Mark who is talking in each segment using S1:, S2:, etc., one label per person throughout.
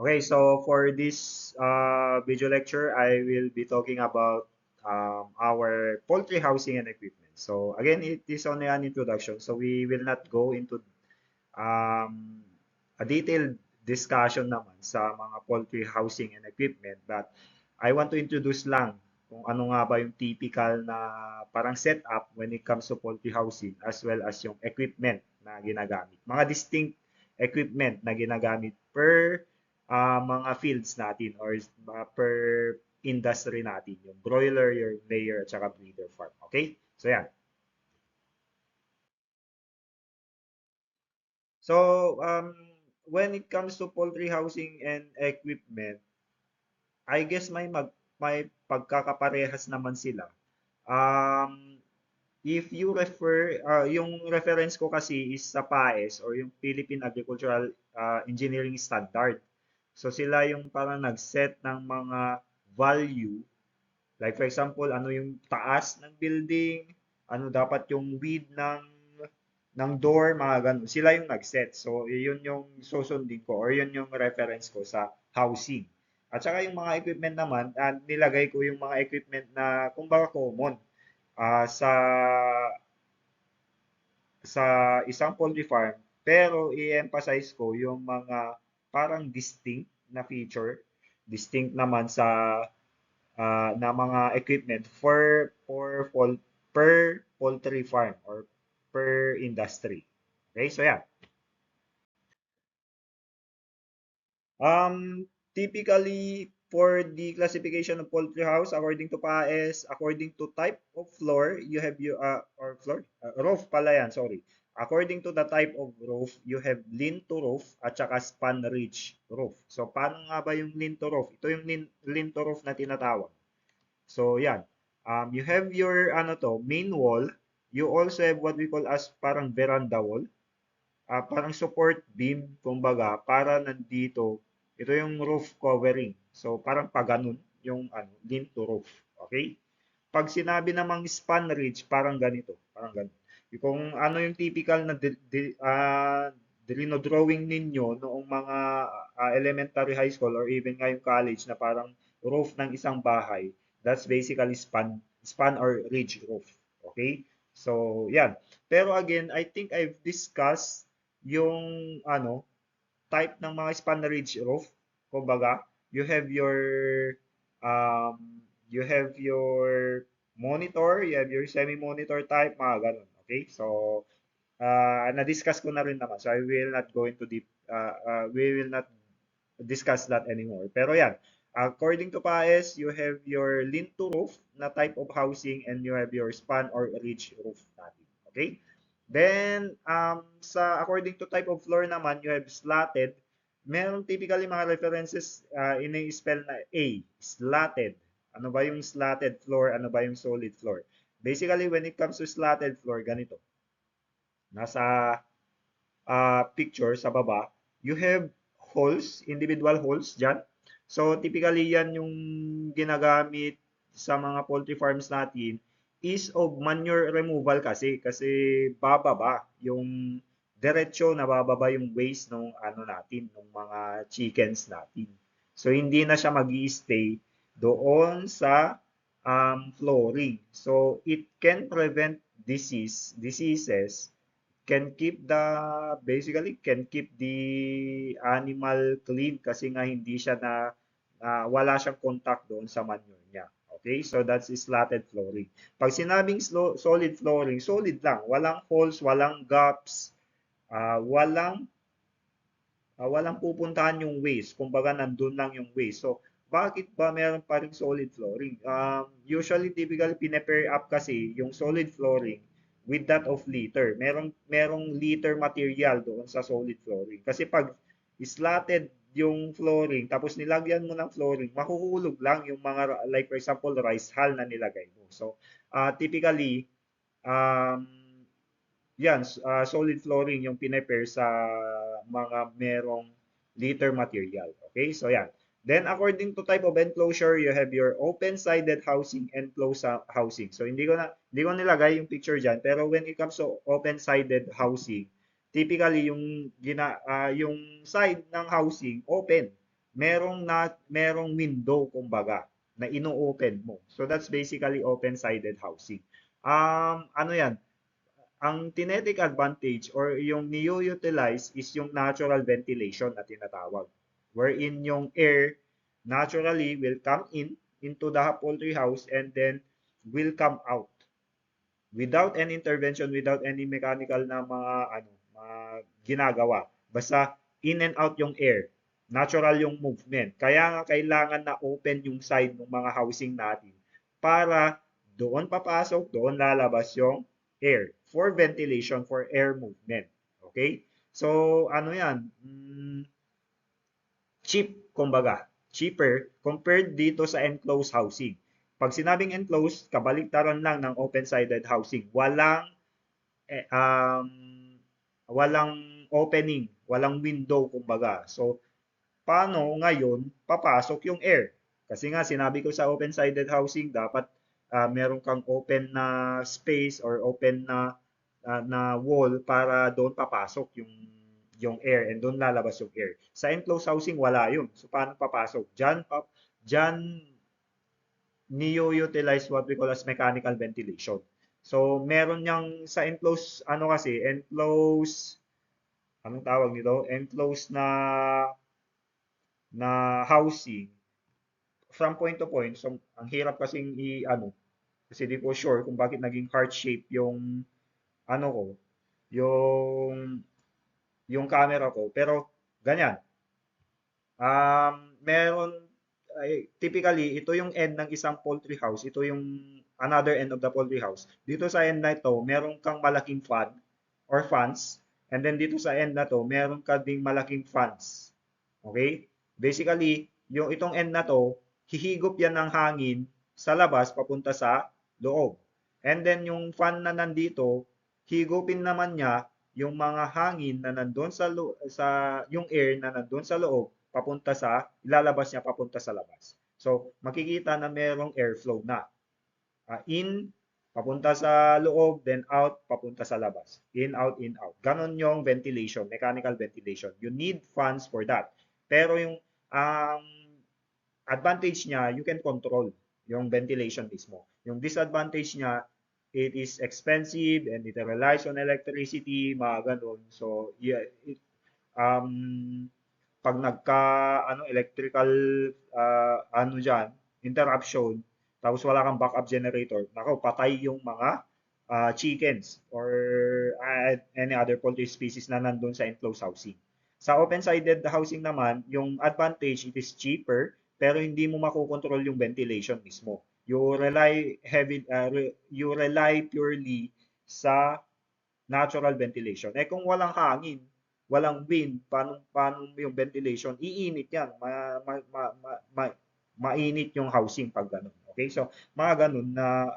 S1: Okay, so for this video lecture, I will be talking about our poultry housing and equipment. So again, it is only an introduction, so we will not go into um, a detailed discussion naman sa mga poultry housing and equipment, but I want to introduce lang kung ano nga ba yung typical na parang setup when it comes to poultry housing as well as yung equipment na ginagamit. Mga distinct equipment na ginagamit per mga fields natin or per industry natin, yung broiler, yung layer, at saka breeder farm. Okay? So, yan. So, when it comes to poultry housing and equipment, I guess may pagkakaparehas naman sila. Um, if you refer, yung reference ko kasi is sa PAES or yung Philippine Agricultural Engineering Standard. So, sila yung parang nag-set ng mga value. Like for example, ano yung taas ng building, ano dapat yung width ng door, mga ganun. Sila yung nag-set. So, yun yung susundin ko or yun yung reference ko sa housing. At saka yung mga equipment naman, nilagay ko yung mga equipment na kumbaga common sa isang poultry farm. Pero i-emphasize ko yung mga parang distinct na feature, distinct naman na mga equipment per poultry farm or per industry. Okay, so yeah. Typically, for the classification of poultry house, according to PAES, according to type of floor, you have you or floor roof pala yan, sorry. According to the type of roof, you have lean-to roof at saka span ridge roof. So, paano nga ba yung lean-to roof? Ito yung lean-to roof na tinatawag. So, yan. You have your main wall. You also have what we call as parang veranda wall. Parang support beam, kumbaga, para nandito, ito yung roof covering. So, parang paganon yung lean to roof. Okay? Pag sinabi namang span ridge, parang ganito. Parang ganito. Kung ano yung typical na drawing ninyo noong mga elementary high school or even ngayong college na parang roof ng isang bahay, that's basically span or ridge roof. Okay? So, yan. Pero again, I think I've discussed yung type ng mga span ridge roof. Kumbaga, you have your you have your monitor, you have your semi-monitor type, mga ganun. Okay? So, na-discuss ko na rin naman. So, I will not go into deep, we will not discuss that anymore. Pero yan, according to PAES, you have your lean-to roof na type of housing and you have your span or ridge roof natin. Okay? Then, according to type of floor naman, you have slatted. Meron typically mga references ini-spell na A, slatted. Ano ba yung slatted floor? Ano ba yung solid floor? Basically, when it comes to slatted floor, ganito. Nasa picture sa baba, you have holes, individual holes dyan. So, typically yan yung ginagamit sa mga poultry farms natin is of manure removal kasi bababa yung diretsyo na bababa yung waste ng natin ng mga chickens natin. So hindi na siya magi-stay doon sa flooring. So it can prevent diseases can keep the basically can keep the animal clean kasi nga hindi siya wala siyang contact doon sa manure niya. Okay? So that's slatted flooring. Pag sinabing solid flooring, solid lang, walang holes, walang gaps, walang pupuntahan yung waste. Kumbaga nandun lang yung waste. So bakit ba meron pa ring solid flooring? Usually, typically, pine-pair up kasi yung solid flooring with that of liter. Merong liter material doon sa solid flooring. Kasi pag slatted yung flooring, tapos nilagyan mo ng flooring, mahuhulog lang yung mga, like for example, rice hull na nilagay mo. So, typically, um, yan, solid flooring yung pine-pair sa mga merong liter material. Okay, so yan. Then, according to type of enclosure, you have your open-sided housing and closed housing. So, hindi ko nilagay yung picture dyan, pero when it comes to open-sided housing, typically yung side ng housing open. merong window kumbaga na ino-open mo. So that's basically open-sided housing. Ano 'yan? Ang kinetic advantage or yung niyo-utilize is yung natural ventilation na tinatawag. Wherein yung air naturally will come into the poultry house and then will come out without any intervention, without any mechanical na mga ginagawa. Basta in and out yung air. Natural yung movement. Kaya nga kailangan na open yung side ng mga housing natin para doon papasok, doon lalabas yung air for ventilation, for air movement. Okay? So, ano yan? Cheap, kumbaga. Cheaper compared dito sa enclosed housing. Pag sinabing enclosed, kabaliktaran lang ng open-sided housing. Eh, um, walang opening, walang window, kumbaga. So, paano ngayon papasok yung air? Kasi nga, sinabi ko sa open-sided housing, dapat meron kang open na space or open na wall para doon papasok yung air and doon lalabas yung air. Sa enclosed housing, wala yun. So, paano papasok? Diyan niyo-utilize what we call as mechanical ventilation. So, meron niyang sa enclosed, ano kasi, enclosed, anong tawag nito? Enclosed na housing from point to point. So, ang hirap kasing kasi di ko sure kung bakit naging heart shape yung ano ko, yung yung camera ko. Pero ganyan. Meron typically ito yung end ng isang poultry house, ito yung another end of the poultry house. Dito sa end na ito, meron kang malaking fan or fans, and then dito sa end na to, meron ka ding malaking fans. Okay? Basically, yung itong end na to, hihigop yan ng hangin sa labas papunta sa loob. And then yung fan na nandito, higupin naman niya yung mga hangin na nandoon sa yung air na nandoon sa loob papunta sa ilalabas niya papunta sa labas. So, makikita na merong airflow na. In, papunta sa loob, then out, papunta sa labas. In, out, in, out. Ganon yung ventilation, mechanical ventilation. You need fans for that. Pero yung um, advantage niya, you can control yung ventilation mismo. Yung disadvantage niya, it is expensive and it relies on electricity, mga ganun. So, yeah, pag nagka electrical diyan, interruption, tapos wala kang backup generator, nako patay yung mga chickens or any other poultry species na nandun sa enclosed housing. Sa open-sided housing naman, yung advantage, it is cheaper, pero hindi mo makokontrol yung ventilation mismo. You rely purely sa natural ventilation. Eh kung walang hangin, walang wind, paano yung ventilation? Iinit yan. Mainit yung housing pag ganun. Okay? So, mga ganun na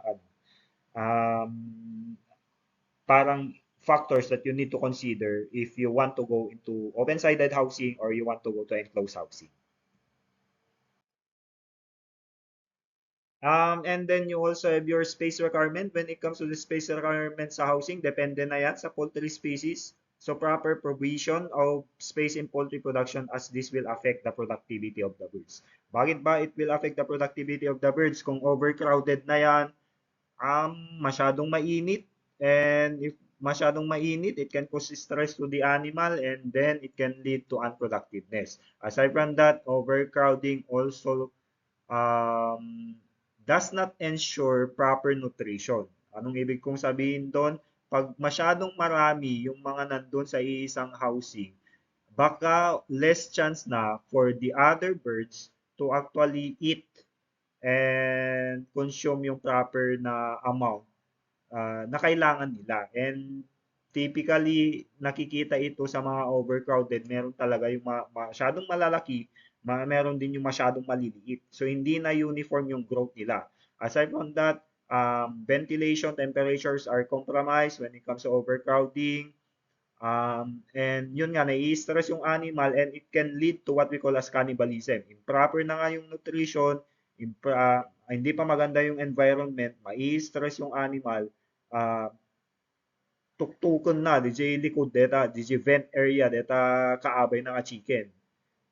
S1: um, parang factors that you need to consider if you want to go into open-sided housing or you want to go to enclosed housing. And then you also have your space requirement. When it comes to the space requirement sa housing, depende na yan sa poultry species. So proper provision of space in poultry production as this will affect the productivity of the birds. Bakit ba it will affect the productivity of the birds? Kung overcrowded na yan, masyadong mainit. And if masyadong mainit, it can cause stress to the animal and then it can lead to unproductiveness. Aside from that, overcrowding also um, does not ensure proper nutrition. Anong ibig kong sabihin doon? Pag masyadong marami yung mga nandun sa isang housing, baka less chance na for the other birds to actually eat and consume yung proper na amount na kailangan nila. And typically, nakikita ito sa mga overcrowded. Meron talaga yung masyadong malalaki, meron din yung masyadong maliliit. So, hindi na uniform yung growth nila. Aside from that, ventilation temperatures are compromised when it comes to overcrowding. And yun nga, nai-stress yung animal and it can lead to what we call as cannibalism. Improper na nga yung nutrition, hindi pa maganda yung environment, mai-stress yung animal, uh, tuktukon na, DJ likod deta, DJ vent area deta kaabay na nga chicken.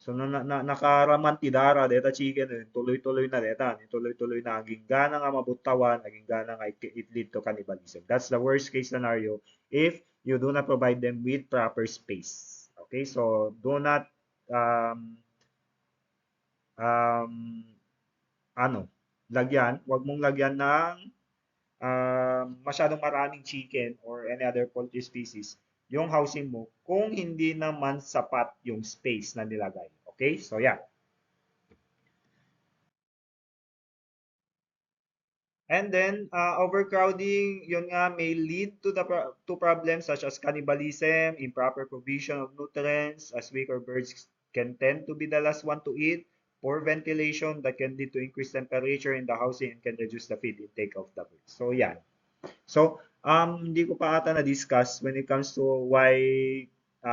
S1: So nakaramantidara deta chicken tuloy-tuloy na deta, tuloy-tuloy na aging gana nga mabutawan, aging gana nga it lead to cannibalism. That's the worst case scenario if you do not provide them with proper space. Okay, so do not um, um, ano, wag mong lagyan ng masyadong maraming chicken or any other poultry species yung housing mo kung hindi naman sapat yung space na nilagay. Okay? So, yeah. And then, overcrowding, yun nga, may lead to to problems such as cannibalism, improper provision of nutrients, as weaker birds can tend to be the last one to eat, poor ventilation that can lead to increased temperature in the housing and can reduce the feed intake of the birds. So, yeah. So, hindi ko pa ata na-discuss when it comes to why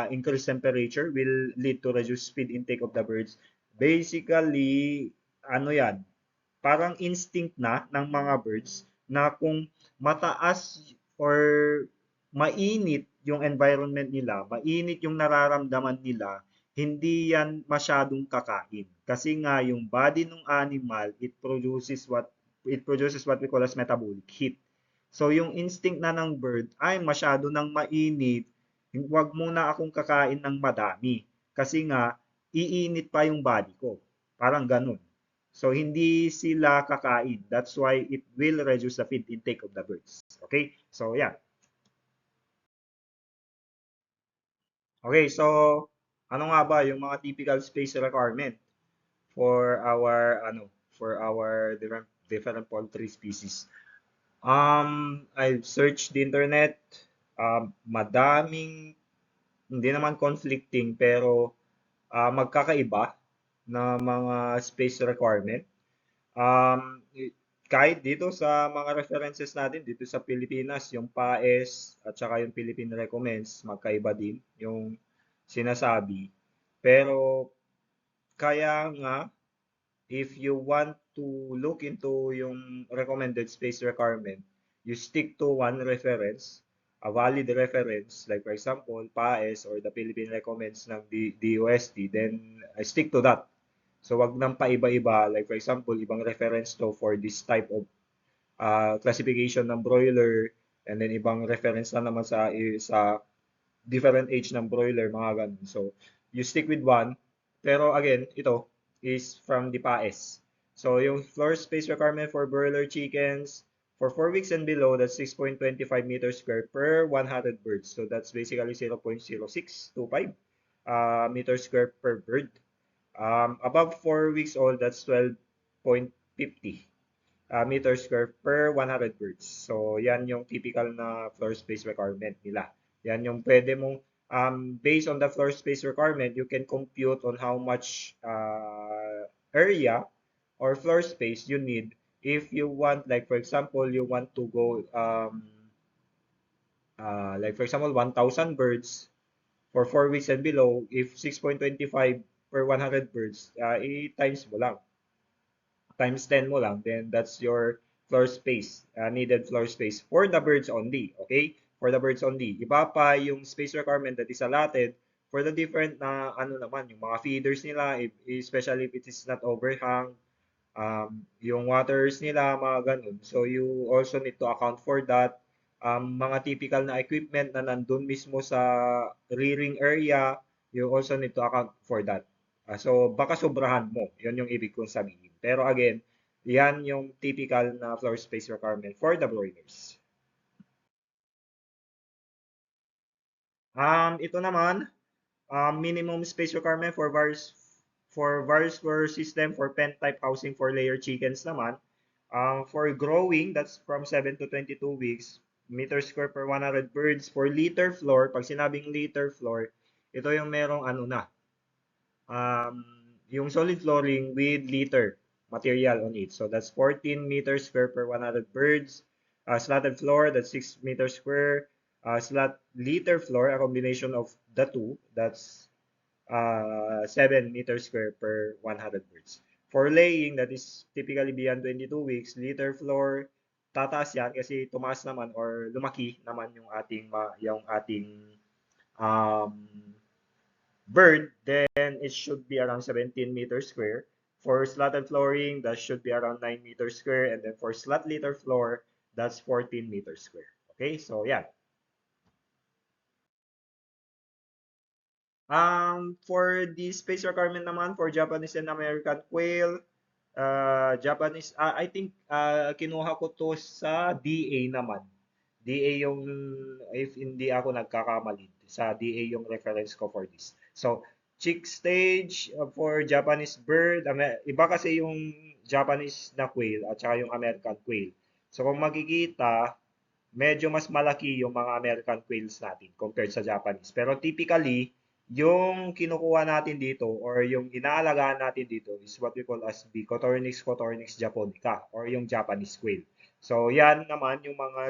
S1: increased temperature will lead to reduced feed intake of the birds. Basically, ano yan, parang instinct na ng mga birds na kung mataas or mainit yung environment nila, mainit yung nararamdaman nila, hindi yan masyadong kakain. Kasi nga yung body ng animal, it produces what we call as metabolic heat. So yung instinct na ng bird ay masyado nang mainit, wag muna akong kakain ng madami kasi nga iinit pa yung body ko. Parang ganun. So, hindi sila kakain. That's why it will reduce the feed intake of the birds. Okay? So, yeah. Okay, so ano nga ba yung mga typical space requirement for our different poultry species? I've searched the internet. Madaming, hindi naman conflicting, pero magkakaiba na mga space requirement. Um, Kahit dito sa mga references natin dito sa Pilipinas, yung PAES at saka yung Philippine Recommends, magkaiba din yung sinasabi. Pero kaya nga, if you want to look into yung recommended space requirement, you stick to one reference, a valid reference, like for example, PAES or the Philippine Recommends ng DOST, then stick to that. So wag nang paiba-iba, like for example, ibang reference to for this type of classification ng broiler, and then ibang reference na naman sa different age ng broiler, mga ganun. So, you stick with one. Pero again, ito is from the PAES. So, yung floor space requirement for broiler chickens for 4 weeks and below, that's 6.25 meters square per 100 birds. So, that's basically 0.0625 meters square per bird. Above 4 weeks old, that's 12.50 meters square per 100 birds. So, yan yung typical na floor space requirement nila. Yan yung pwede mong, based on the floor space requirement, you can compute on how much area or floor space you need if you want, like for example, you want to go, like for example, 1,000 birds for 4 weeks and below, if 6.25 per 100 birds, i-times mo lang. Times 10 mo lang, then that's your floor space, needed floor space for the birds only, okay? For the birds only. Iba pa yung space requirement that is allotted for the different na ano naman, yung mga feeders nila, especially if it is not overhang, yung waters nila, mga ganun. So you also need to account for that. Mga typical na equipment na nandun mismo sa rearing area, you also need to account for that. So baka sobrahan mo, yun yung ibig kong sabihin. Pero again, yan yung typical na floor space requirement for the broilers. Ito naman, minimum space requirement for various floor system for pen type housing for layer chickens naman. For growing, that's from 7 to 22 weeks, meter square per 100 birds. For liter floor, pag sinabing liter floor, ito yung merong ano na, um, yung solid flooring with liter material on it. So that's 14 meters square per 100 birds. Slatted floor, that's 6 meters square. Slat liter floor, a combination of the two, that's 7 meters square per 100 birds. For laying, that is typically beyond 22 weeks, liter floor, tataas yan kasi tumaas naman or lumaki naman yung ating um, bird, then it should be around 17 meters square. For slatted flooring, that should be around 9 meters square. And then for slat litter floor, that's 14 meters square. Okay, so yeah. For the space requirement naman for Japanese and American quail, Japanese, I think kinuha ko to sa DA naman. DA yung, if hindi ako nagkakamali, sa DA yung reference ko for this. So, chick stage for Japanese bird, iba kasi yung Japanese na quail at saka yung American quail. So, kung makikita, medyo mas malaki yung mga American quails natin compared sa Japanese. Pero typically, yung kinukuha natin dito or yung inaalagaan natin dito is what we call as the Cotornix japonica or yung Japanese quail. So, yan naman yung mga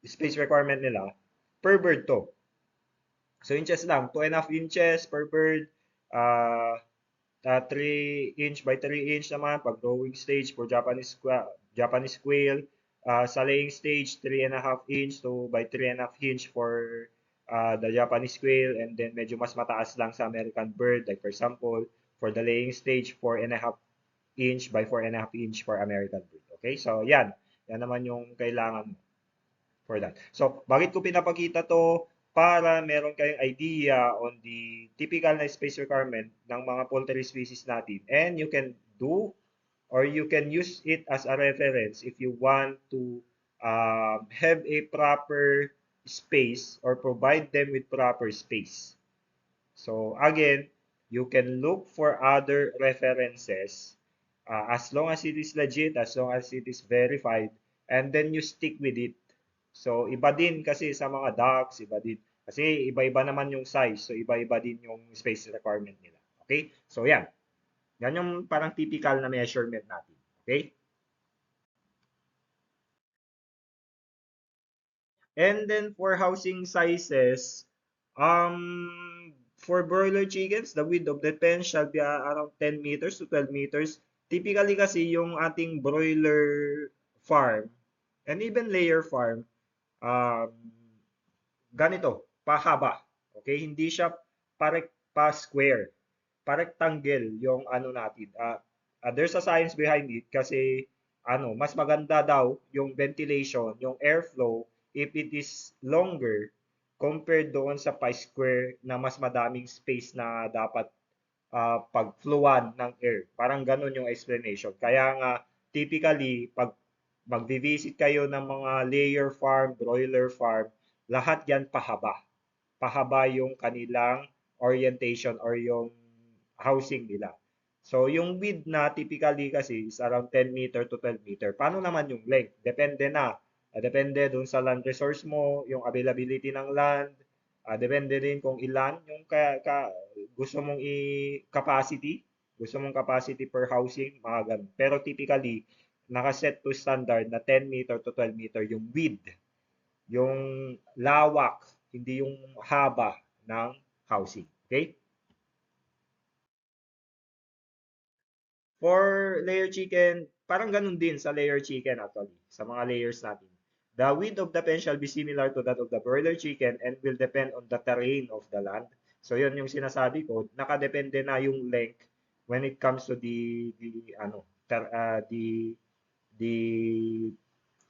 S1: space requirement nila per bird to. So, inches lang. 2.5 inches per bird. Uh, 3 inch by 3 inch naman pag growing stage for Japanese quail. Sa laying stage, 3.5 inch to by 3.5 inch for the Japanese quail, and then medyo mas mataas lang sa American bird. Like for example, for the laying stage, 4.5 inch by 4.5 inch for American bird. Okay, so yan. Yan naman yung kailangan for that. So, bakit ko pinapakita to? Para meron kayong idea on the typical na space requirement ng mga poultry species natin. And you can do or you can use it as a reference if you want to have a proper space or provide them with proper space. So again, you can look for other references as long as it is legit, as long as it is verified, and then you stick with it. So iba din kasi sa mga ducks, iba din. Kasi iba-iba naman yung size, so iba-iba din yung space requirement nila. Okay? So yan. Yan yung parang typical na measurement natin. Okay? And then for housing sizes, for broiler chickens, the width of the pen shall be around 10 meters to 12 meters. Typically kasi yung ating broiler farm and even layer farm, um, ganito, pahaba. Okay, hindi siya pa-square. Pa-rectangle yung ano natin. There's a science behind it kasi mas maganda daw yung ventilation, yung airflow if it is longer compared doon sa pi-square na mas madaming space na dapat pag-fluan ng air. Parang ganun yung explanation. Kaya nga, typically, pag magvi-visit kayo ng mga layer farm, broiler farm, lahat yan pahaba. Pahaba yung kanilang orientation or yung housing nila. So, yung width na typically kasi is around 10 meter to 12 meter. Paano naman yung length? Depende na. Depende dun sa land resource mo, yung availability ng land. Depende din kung ilan yung gusto mong capacity. Gusto mong capacity per housing, mga ganun. Pero typically, nakaset to standard na 10 meter to 12 meter yung width, yung lawak, hindi yung haba ng housing. Okay? For layer chicken, parang ganun din sa layer chicken actually, sa mga layers natin. The width of the pen shall be similar to that of the broiler chicken and will depend on the terrain of the land. So yun yung sinasabi ko, nakadepende na yung length when it comes to the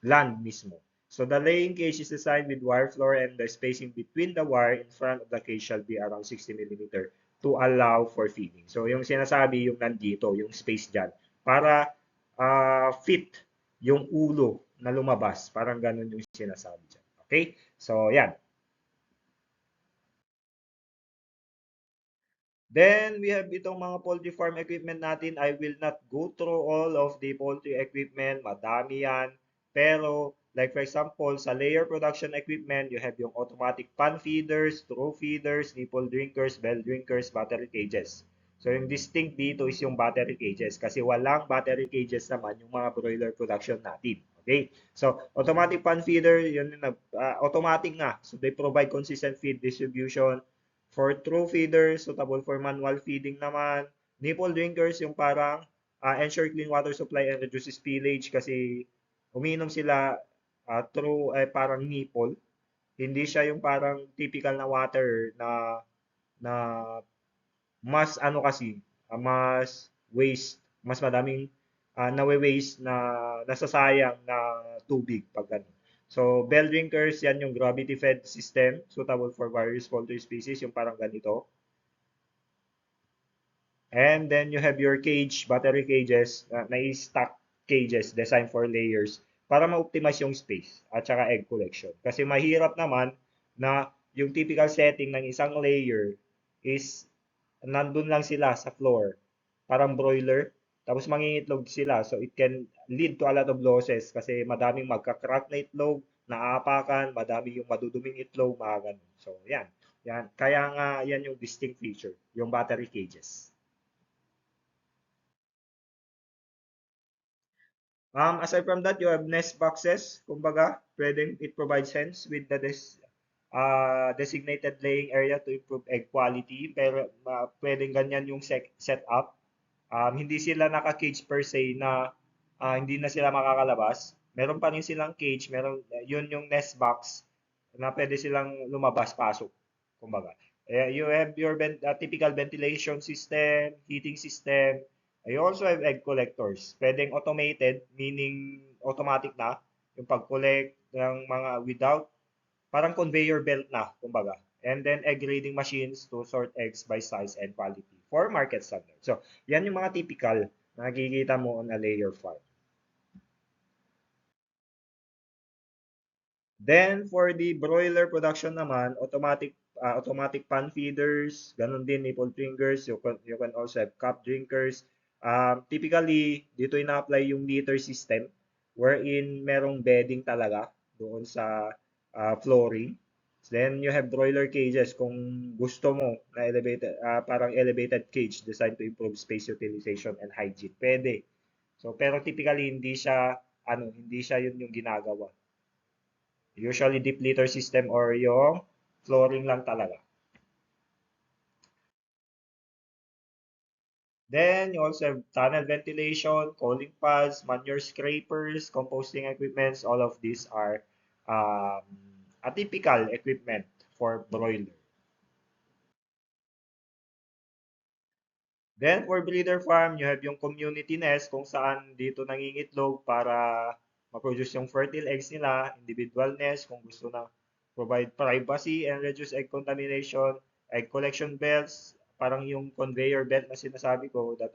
S1: land mismo. So the laying cage is designed with wire floor and the spacing between the wire in front of the cage shall be around 60 millimeter to allow for feeding. So yung sinasabi yung nandito, yung space dyan, para fit yung ulo na lumabas. Parang ganun yung sinasabi dyan. Okay? So yan. Then we have itong mga poultry farm equipment natin. I will not go through all of the poultry equipment. Madami yan. Pero like for example, sa layer production equipment, you have yung automatic pan feeders, throw feeders, nipple drinkers, bell drinkers, battery cages. So yung distinct dito is yung battery cages kasi walang battery cages naman yung mga broiler production natin. Okay? So automatic pan feeder, yun automatic nga. So they provide consistent feed distribution. For true feeders, suitable for manual feeding naman. Nipple drinkers, yung parang ensure clean water supply and reduce spillage kasi umiinom sila through parang nipple. Hindi siya yung parang typical na water na na mas ano kasi, mas waste, mas madaming nawe-waste na nasasayang na tubig pag ganun. So, bell drinkers, yan yung gravity-fed system suitable for various poultry species, yung parang ganito. And then you have your cage, battery cages, na stack cages designed for layers para ma-optimize yung space at saka egg collection. Kasi mahirap naman na yung typical setting ng isang layer is nandun lang sila sa floor, parang broiler, tapos mangingitlog sila. So it can lead to a lot of losses kasi madaming magka-crack na itlog, naapakan, madami yung maduduming itlog, mga ganun. So yan, yan. Kaya nga yan yung distinct feature, yung battery cages. Aside from that, you have nest boxes. Kumbaga, pwedeng it provides sense with the designated laying area to improve egg quality. Pero pwedeng ganyan yung setup. Hindi sila naka-cage per se na hindi na sila makakalabas. Meron pa rin silang cage. Yun yung nest box na pwede silang lumabas, pasok. Kumbaga. You have your typical ventilation system, heating system. You also have egg collectors. Pwedeng automated, meaning automatic na yung pag-collect ng mga without, parang conveyor belt na, kumbaga. And then egg grading machines to sort eggs by size and quality for market standard. So, yan yung mga typical na nakikita mo on a layer farm. Then, for the broiler production naman, automatic pan feeders, ganun din nipple fingers, you can also have cup drinkers. Typically, dito ina-apply yung liter system wherein merong bedding talaga doon sa flooring. Then, you have broiler cages kung gusto mo na parang elevated cage designed to improve space utilization and hygiene. Pwede. So, pero typically, hindi siya yun yung ginagawa. Usually deep litter system or yung flooring lang talaga. Then you also have tunnel ventilation, cooling pads, manure scrapers, composting equipments. All of these are um, atypical equipment for broiler. Then for breeder farm, you have yung community nest kung saan dito nangingitlog para ma-produce yung fertile eggs nila, individual nest kung gusto na provide privacy and reduce egg contamination, egg collection belts, parang yung conveyor belt na sinasabi ko that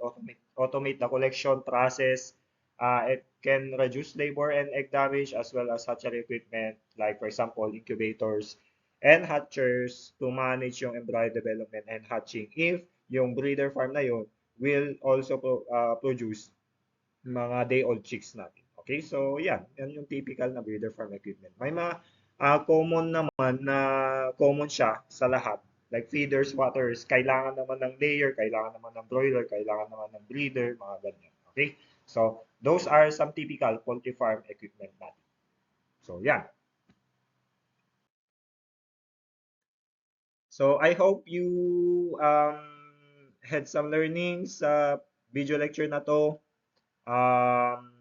S1: automate the collection process. It can reduce labor and egg damage as well as hatchery equipment like for example incubators and hatchers to manage yung embryo development and hatching if yung breeder farm na yun will also produce mga day-old chicks natin. Okay, so yan yung typical na breeder farm equipment. May mga common naman na common siya sa lahat. Like feeders, waters, kailangan naman ng layer, kailangan naman ng broiler, kailangan naman ng breeder, mga ganyan. Okay, so those are some typical poultry farm equipment natin. So yan. So I hope you had some learnings sa video lecture na to. Um,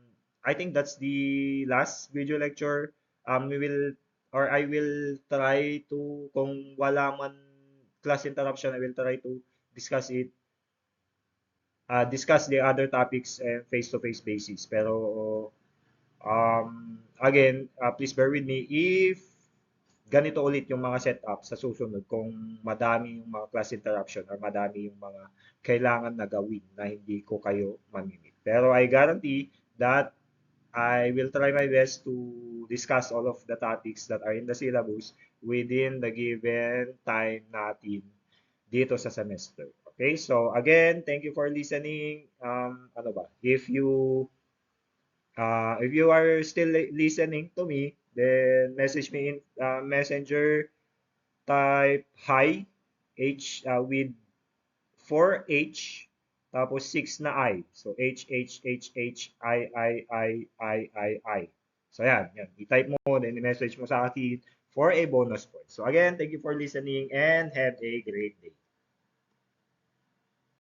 S1: I think that's the last video lecture. I will try to, kung wala man class interruption, I will try to discuss it, discuss the other topics and face-to-face basis. Pero, again, please bear with me if ganito ulit yung mga setup sa susunod kung madami yung mga class interruption or madami yung mga kailangan na gawin na hindi ko kayo mamimit. Pero I guarantee that I will try my best to discuss all of the topics that are in the syllabus within the given time natin dito sa semester. Okay, so again, thank you for listening. Ano ba? If you are still listening to me, then message me in Messenger, type hi, with 4H, tapos 6 na I. So, HHHHIIIIII. So, yan. I-type mo, then i-message mo sa akin for a bonus point. So, again, thank you for listening and have a great day.